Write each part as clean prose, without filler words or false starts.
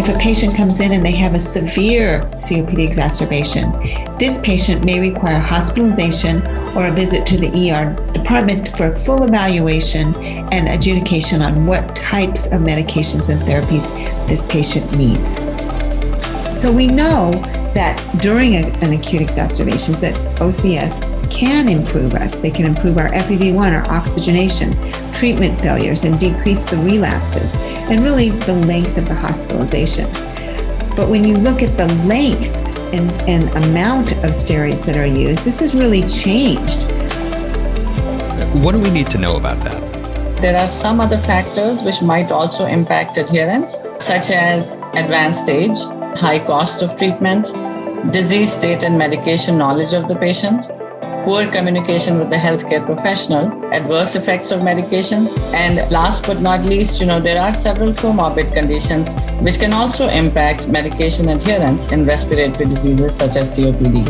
If a patient comes in and they have a severe COPD exacerbation, this patient may require hospitalization or a visit to the ER department for full evaluation and adjudication on what types of medications and therapies this patient needs. So we know that during an acute exacerbation that OCS can improve us. They can improve our FEV1, our oxygenation, treatment failures, and decrease the relapses, and really the length of the hospitalization. But when you look at the length and amount of steroids that are used, this has really changed. What do we need to know about that? There are some other factors which might also impact adherence, such as advanced age, high cost of treatment, disease state and medication knowledge of the patient, poor communication with the healthcare professional, adverse effects of medications, and last but not least, there are several comorbid conditions which can also impact medication adherence in respiratory diseases such as COPD.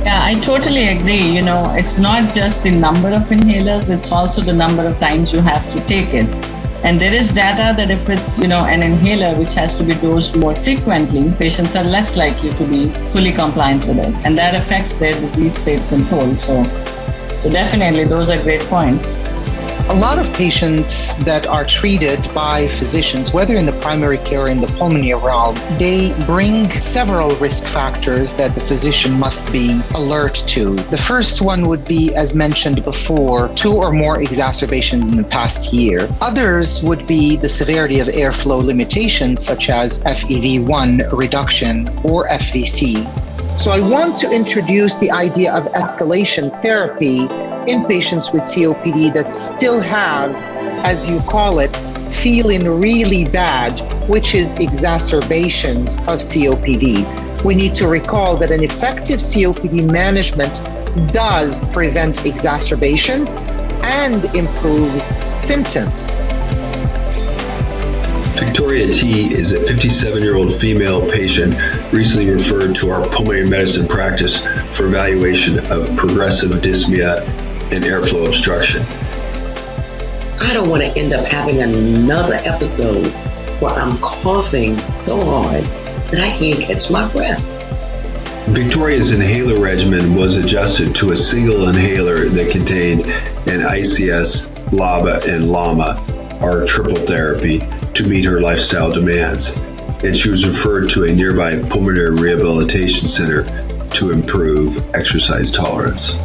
Yeah, I totally agree. It's not just the number of inhalers, it's also the number of times you have to take it. And there is data that if it's, an inhaler which has to be dosed more frequently, patients are less likely to be fully compliant with it. And that affects their disease state control. So definitely those are great points. A lot of patients that are treated by physicians, whether in the primary care or in the pulmonary realm, they bring several risk factors that the physician must be alert to. The first one would be, as mentioned before, 2 or more exacerbations in the past year. Others would be the severity of airflow limitations, such as FEV1 reduction or FVC. So I want to introduce the idea of escalation therapy in patients with COPD that still have, as you call it, feeling really bad, which is exacerbations of COPD. We need to recall that an effective COPD management does prevent exacerbations and improves symptoms. Victoria T. is a 57-year-old female patient recently referred to our pulmonary medicine practice for evaluation of progressive dyspnea and airflow obstruction. I don't want to end up having another episode where I'm coughing so hard that I can't catch my breath. Victoria's inhaler regimen was adjusted to a single inhaler that contained an ICS, LABA, and LAMA, our triple therapy, to meet her lifestyle demands. And she was referred to a nearby pulmonary rehabilitation center to improve exercise tolerance.